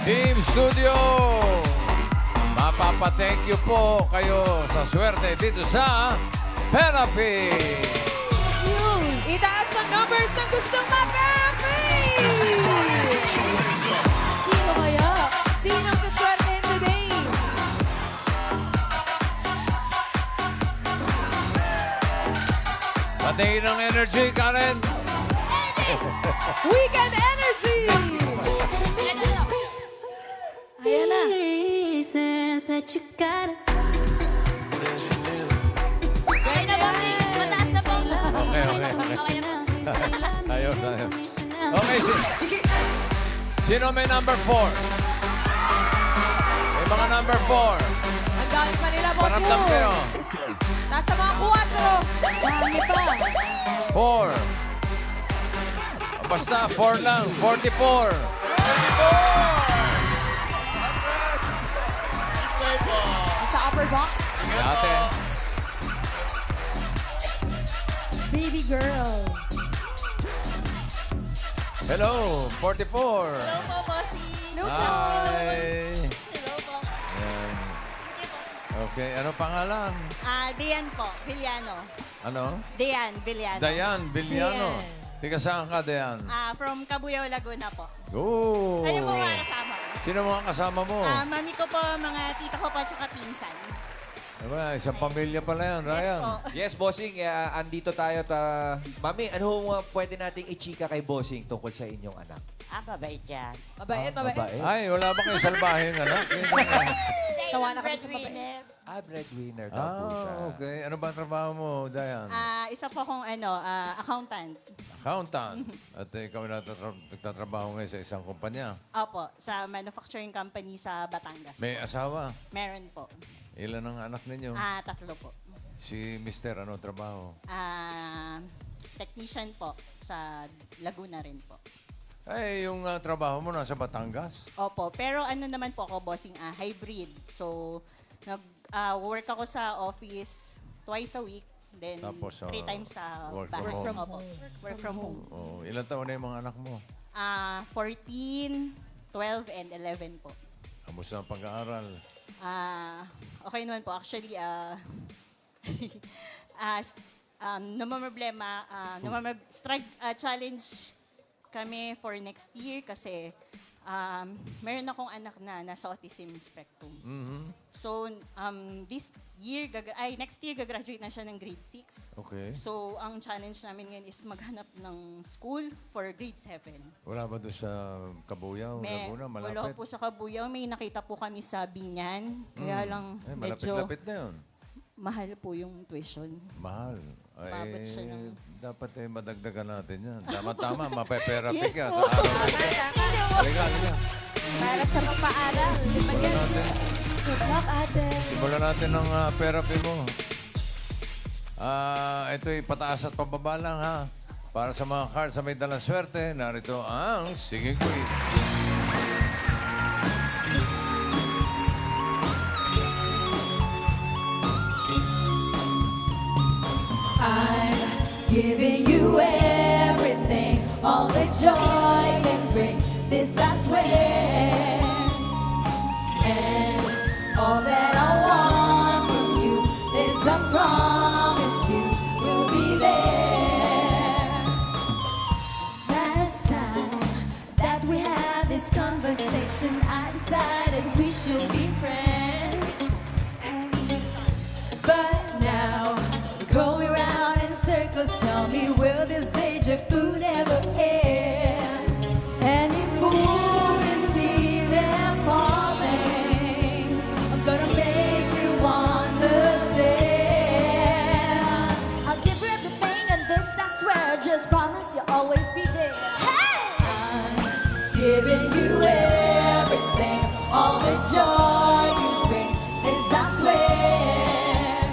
Team Studio, mapapa-thank you po kayo sa swerte dito sa Therapy. Itaas ang numbers ng gustong ma-therapy! Sino kaya? Sinong sa swerte today? Patingin ng energy, Karen. Weekend Energy! Ayan na. Reasons that you gotta Ayan na, mataas na po. Okay. Ayos. Okay, sino may number 4? May mga number 4. Ang dami pa nila, boss. Paramdam Wu. kayo. Nasa mga 4. Dami pa. 4. Basta 4 lang. 44. Sa upper box. Ate. Baby girl. Hello, 44. Hello po, bossy. Hi. Hello po. Yan. Okay, ano pangalan? Dian po, Villano. Ano? Dian, Villano. Dayan Villano. Tiga saan ka, Dayan? From Cabuyao, Laguna po. Oh. Ano po mga kasama ko? Sino mga kasama mo? Mami ko po, mga tita ko po, at saka pinsan. Diba, isang pamilya pala yan, Ryan. Yes po. Yes, bossing. Andito tayo. Mami, ano mo pwede nating ichika kay bossing tungkol sa inyong anak? Mabait yan. Mabait, mabait. Ay, wala ba kayo salbahing anak? Yun lang. Sawa na kami sa mabait. Breadwinner daw po siya. Okay. Ano ba ang trabaho mo, Dayan? Isa po akong accountant. Accountant. At ikaw nagtatrabaho ngayon sa isang kumpanya. Opo, sa manufacturing company sa Batangas. May asawa. Meron po. Ilan ang anak ninyo? 3 po. Si Mister, ano trabaho? Technician po sa Laguna rin po. Ay, yung trabaho mo nasa Batangas? Opo, pero ano naman po ako, bossing, hybrid. So, work ako sa office twice a week. Then, Tapos, 3 times sa work bahay. from Opo, work from home. Oh, ilan taon na yung mga anak mo? 14, 12, and 11 po. Kamusta ang pag-aaral? Okay naman po. Actually, challenge kami for next year kasi meron akong anak na nasa autism spectrum. So, next year gagraduate na siya ng grade 6. Okay. So, ang challenge namin ngayon is maghanap ng school for grade 7. Wala ba doon sa Cabuyao, Laguna, Wala malapit? po sa Cabuyao. May nakita po kami sa Binyan. Kaya lang Ay, medyo malapit-lapit na yun. mahal po yung tuition. Mahal. Umabot siya ng- Dapat madagdagan natin yan. Tama-tama, mape-therapy Yes, ka sa po. araw na ito. Halika, halika. Para sa pag-aaral. Simulan natin. Good luck, ate. Simulan natin ang therapy mo. Ito'y pataas at pababa lang, ha? Para sa mga cards sa may dalang swerte, narito ang Singing Queen. I'm giving you everything, all the joy can bring. This I swear, and all that I want from you is a promise you will be there. Last time that we had this conversation, I decided we should be friends. But now, going round in circles, tell me, will this age of food ever end? Any fool can see them falling. I'm gonna make you understand. I'll give you everything, and this I swear, just promise you'll always be there. I'm giving you everything, all the joy you bring, this I swear.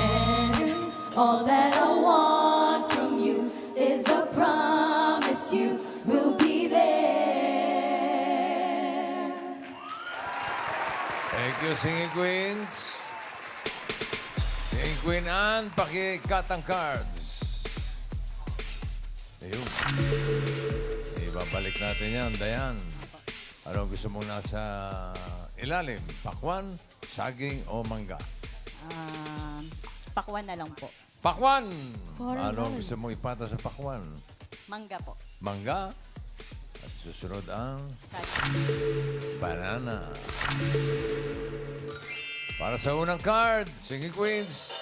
And all that I want from you is a promise you will be there. Thank you, Singing Queens. Singing Queen Anne, paki-cut ang cards. Ayun. Ibabalik natin yan, Dayan. Ano gusto mong nasa ilalim? Pakwan, saging o mangga? Pakwan na lang po. Pakwan! Ano gusto mong ipata sa pakwan? Mangga po. Mangga. At susunod ang Saging. banana. Para sa unang card, Singing Queens.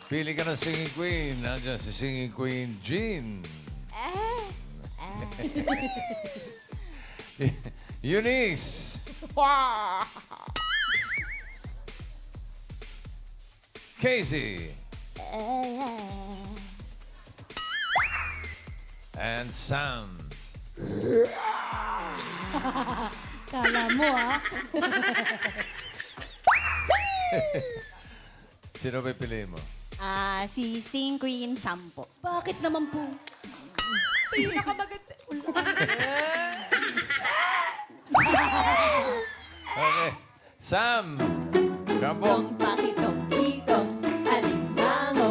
Pili ka ng Singing Queen. Nandiyan si Singing Queen Jean. Eunice. Casey. And Sam. Kala mo, ha? Sino ba piliin mo? Si Sing Queen Sampo. Bakit naman po? Pinakamaganda. Okay. Sam. Gabo. Pakitong itong alimango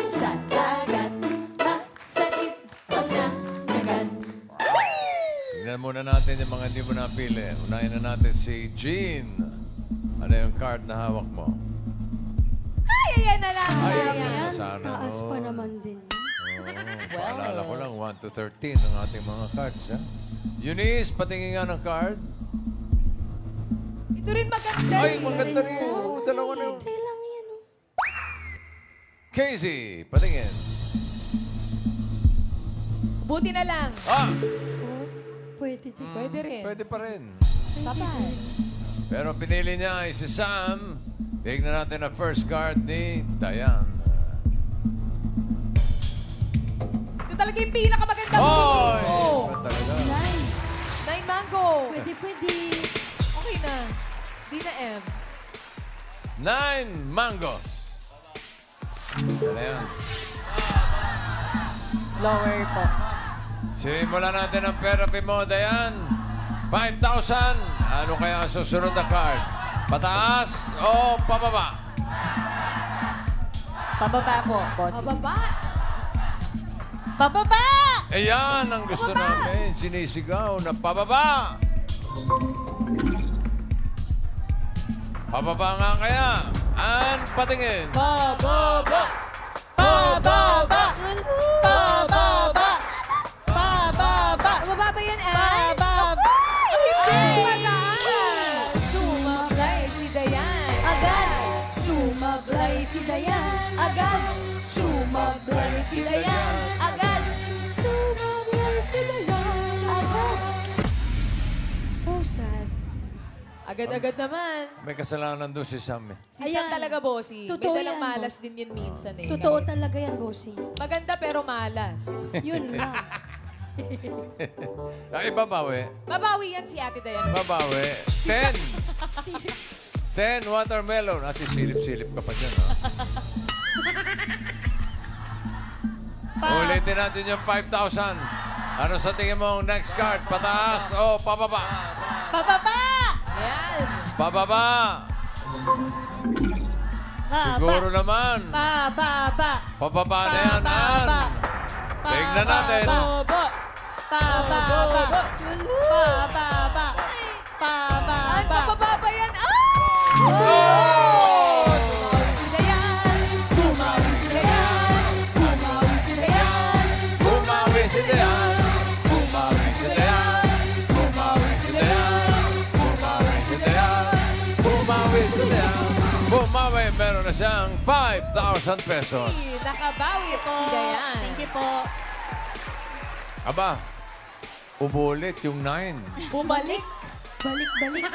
sa dagat. Masakit pag nanagat. Tingnan muna natin yung mga hindi mo napili. Unahin na natin si Jean. Ano yung card na hawak mo? Ay, ayan na lang. Ay, Sayang. sana Taas pa nun. naman din. Paalala ko lang, 1 to 13 ang ating mga cards. Ha? Eunice, patingin nga ng card. Ito rin maganda. Ay, maganda rin. Oo, dalawa na yun. Tay lang yan, oh. Casey, patingin. Buti na lang. Ah, Pwede din. Pwede rin. pwede pa rin. Bye-bye. Pero pinili niya ay si Sam. Tignan natin ang first card ni Diane. Ito talaga yung pinakamaganda mo. Hoy! Oh, Iba talaga. Nine mango. Pwede. Okay na. Di na M. 9 mangoes. Ano yan? Lower po. Simulan natin ang therapy mo, Dayan. 5,000. Ano kaya ang susunod na card? Pataas o pababa? Pababa po, boss. Mababa. Pababa! Ayan ang gusto namin. Sinisigaw na pababa. Pababa nga kaya. An patingin. Bababa. Pababa! Pababa! Pababa! Mababa yan, Ann. Pababa! Mataas. Sumablay si Dayan. Agad. Sumablay si Dayan. Agad. Sumablay si Dayan. Agad. Sumablay si Dayan. Agad. So sad. Agad-agad naman. May kasalanan doon si Sam. Eh. Si Sam Ayan. talaga, bossy. May Totoo dalang yan, malas din yun minsan eh. Totoo talaga yan, bossing. Maganda pero malas. Yun lang. Ay, babawi. Babawi yan si Ate Dayan. Babawi. 10. 10 watermelon. Ah, silip-silip ka pa dyan. Ulitin natin yung 5,000. Ano sa tingin mo ang next card? Pataas o pababa? Pababa! Ayan. Pababa. Siguro naman. Pababa! Pababa na yan, Ann. Tignan natin. Baba. Pababa! Pababa! Ay, Pababa! pababa yan. Ah! Oh! Si Dayan. Bumawi si Dayan. Bumawi si Dayan. Bumawi si Dayan. Bumawi si Dayan. Bumawi si Dayan. Bumawi si Dayan. Bumawi si Dayan. Bumawi, meron na siyang 5,000 pesos. Nakabawi si Dayan. Thank you po. Aba, ubulit yung 9. Bumalik. Balik.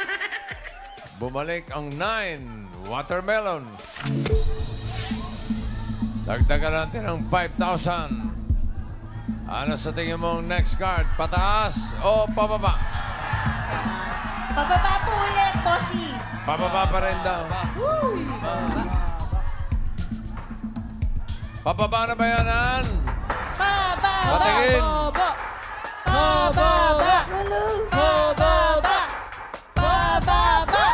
Bumalik ang 9. Watermelon. Dagdagan natin ang 5,000. Ano sa tingin mo ang next card? Pataas o pababa? Pababa po ulit, bossy. Pababa pa rin daw. Pababa na ba yan, Ann? Pababa! Patingin. Baba. Pababa! Hello. Pababa! Pababa!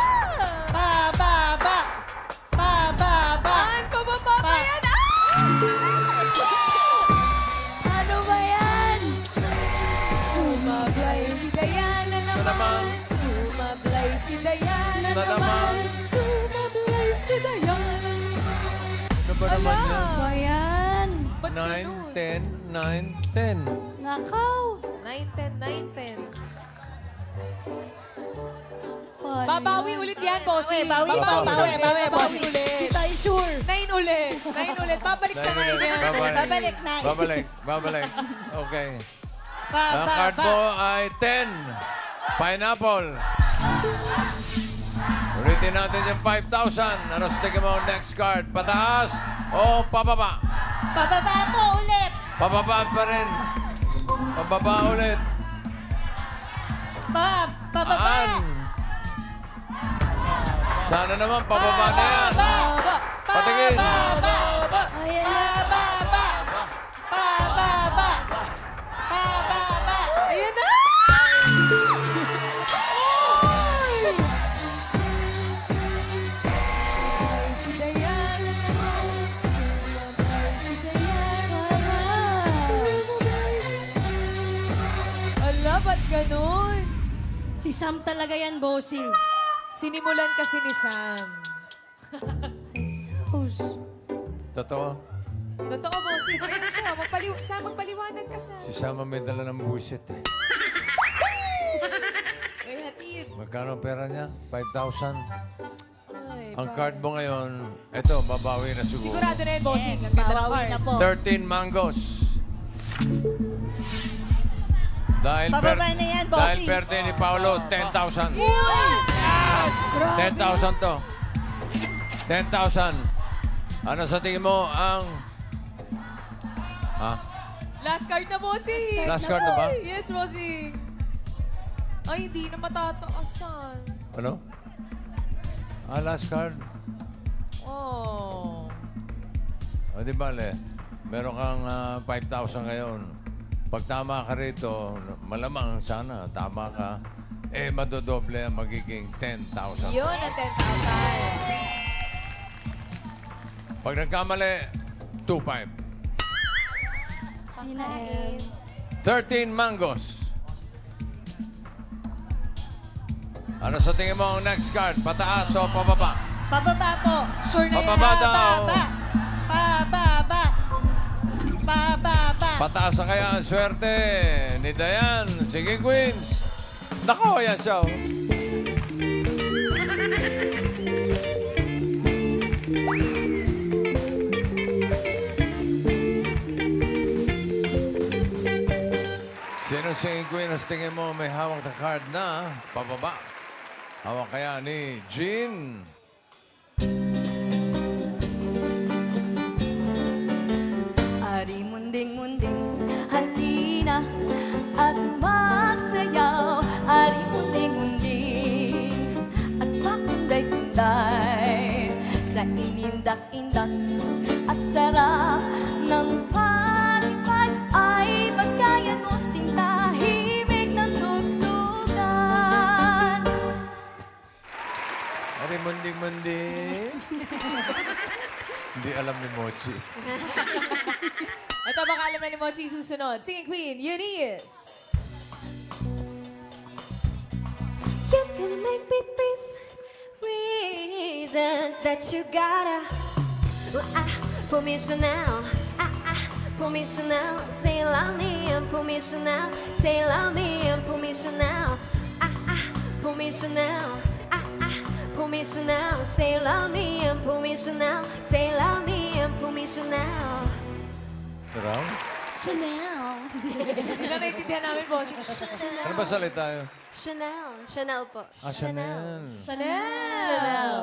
Si Diana Na naman. Sumablay si Diana. Ano ba naman yan? Ba yan? 9, 10, 9, 10. Nakaw. 9-10, 9-10. Paano Babawi yan? ulit yan, bossing. bawi ulit. Tayo sure. 9 ulit. 9 ulit. Babalik sa 9 yan. Babalik na. Babalik. Okay. Ang card mo ay 10. Pineapple. Ulitin natin yung 5,000. Ano sa tingin mo next card? Pataas o pababa? Pababa po ulit. Pababa pa rin. Pababa ulit. Pababa. Aan. Sana naman pababa na yan. Baba. Patingin. Baba. Ayan na. Pababa. Pababa. Pababa. Ayan na! Si Diana Sumablay si Diana. Ala, ba't ganun? Si Sam talaga yan, bossing. Sinimulan kasi ni Sam. Totoo. Totoo, bossing. Ayun siya. Sam, magpaliwanag ka sa... Si Sama may dala ng buwisit eh. May hatid. Magkano ang pera niya? 5,000. Ay, Ang ba- card mo ngayon, eto, babawi na siguro. Sigurado na yun, bossing. Ang ganda ng Babawi card. na po. 13 mangoes. Dahil Pababa na yan, bossing. Dahil birthday ni Paolo, 10,000. 10,000 to. 10,000. Ano sa tingin mo ang... Ha? Last card na, bossing. Last card na ba? Yes, bossing. Ay, hindi na matataasan. Ano? Last card. Oh. O di bale, meron kang 5,000 ngayon. Pag tama ka rito, malamang sana tama ka, eh madodoble ang magiging 10,000. Yun ang 10,000. Pag nagkamali, 2,500. Hinain. 13 mangoes. Ano sa tingin mo ang next card? Pataas o pababa? Pababa po. Sure na yan. Pababa daw. Pababa. Pababa. Pataas na kaya ang swerte ni Dayan. Sige, Queens. Nako, yan siya. Oh. Sino si Queen? Ang tingin mo may hawak na card na pababa. Hawak kaya ni Jean. Ari munding-munding, halina at magsayaw. Ari munding-munding at makunday-kunday sa inindak-indak at sarap ng palipad ay magkaya mo sintahimik ng tugtugan. Ari munding-munding. Hindi alam ni Mochi. Ito baka alam na ni Mochi susunod. Singing Queen, Eunice. You're gonna make me miss reasons that you gotta. Pull me Chanel. Pull me Chanel. Say love me and pull me Chanel. Say love me and pull me Chanel. Pull me Chanel. Pull me Chanel. Say love me and pull me Chanel. Say love me and pull me Chanel. Raw? Chanel. Hindi lang naiintindihan namin, bossing. Ano ba salita yun? Chanel. Chanel po. Chanel. Chanel.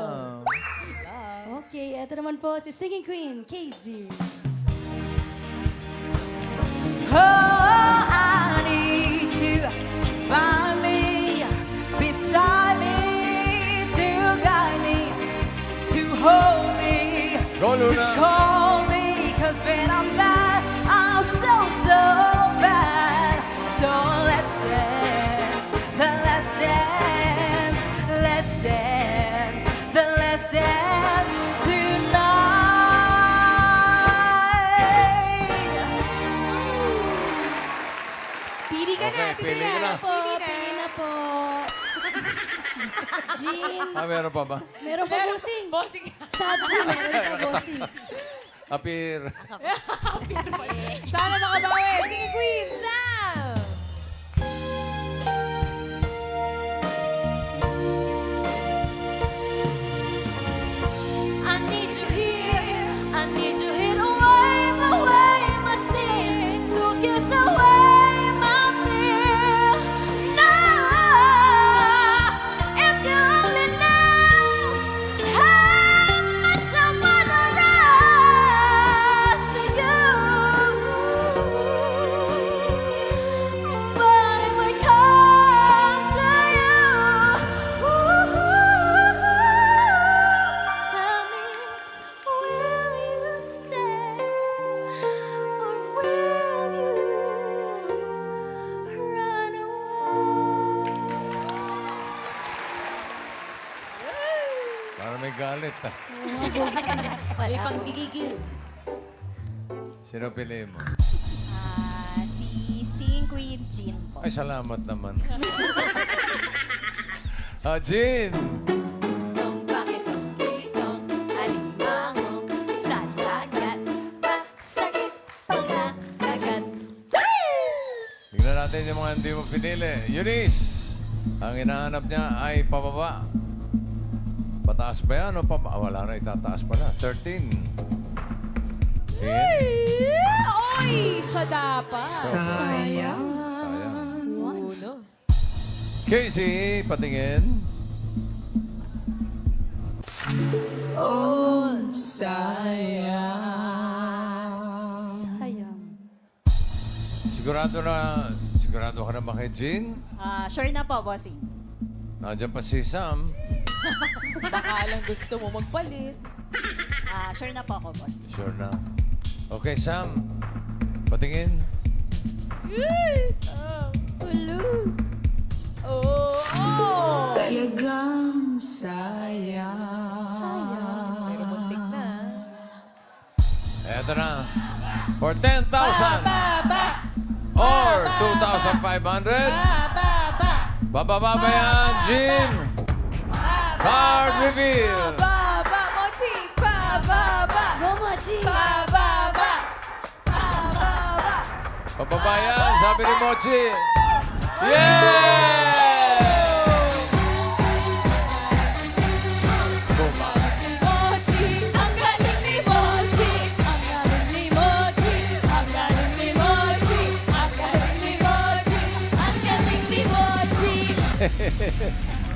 Okay, ito naman po si Singing Queen, KZ. Oh, I need you by me, beside me, to guide me, to hold me. Go, Luna. Just call me, 'cause when I'm bad, I'm so bad. So let's dance, let's dance, let's dance, let's dance tonight. Pili ka na, Okay, pili ka na. Pili na. Jean. Meron pa ba? Meron pa, bossing. Bossing. Sadly, meron pa, bossing. Apir. Sana makabawi. Sige, Queen Sam! I need you here. I need you here to wipe away my tears, to kiss away my fear. Now, if you only knew how much I wanna run to you, but if we come to you, tell me, will you stay or will you run away? Para may galit ah. May panggigigil. Sino pili mo? Si Sing Queen Jean po. Ay, salamat naman. Jean! Kung bakit ang kitong alimango sa dagat, masakit pagkakagat. Tingnan natin yung mga hindi mo pinili. Eunice! Ang hinahanap niya ay pababa. Pataas ba yan o pababa? Wala na, itataas pala. 13. Oy! Siya dapat. Sayang. Uno. Casey, patingin. Sayang. Sigurado ka na ba kay Jean? Sure na po, bossing. Nandiyan pa si Sam. Baka lang gusto mo magpalit. Sure na po ako, bossing. Sure na. Okay, Sam. Patingin. Oh! Oh! Talagang sayang. Pero muntik na. Eto na. For 10,000 or 2,500. Bababa ba yan, Jean? Card reveal. Baba! Mochi! Bababa! Go, Mochi! Bababa! Bababa! Bababa yan, sabi ni Mochi. Yeah! Mochi! Ang galing ni Mochi! Ang galing ni Mochi! Ang galing ni Mochi! Ang galing ni Mochi! Ang galing ni Mochi!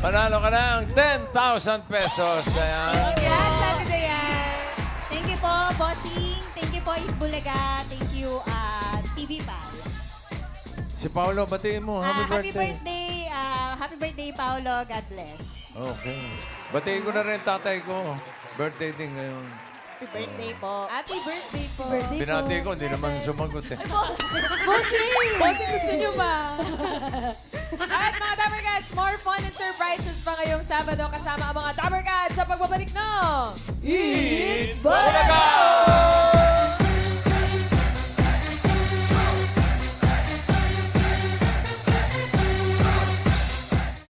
Panalo ka ng 10,000 pesos. Ayan. Yan, sabi na yan. Thank you po, bossing. Thank you po, Itbulaga. Thank you, TV Pal. Si Paolo, batiin mo. Happy birthday. Happy birthday, Paolo. God bless. Okay. Batiin ko na rin tatay ko. Birthday din ngayon. Happy birthday po. Happy birthday po. Binati ko, hindi naman sumagot eh. Bossing! Bossing, gusto nyo ba? Alright, mga Dapper Cats, more fun and surprises pa ngayong Sabado kasama ang mga Dapper Cats sa pagbabalik ng Eat Bulaga!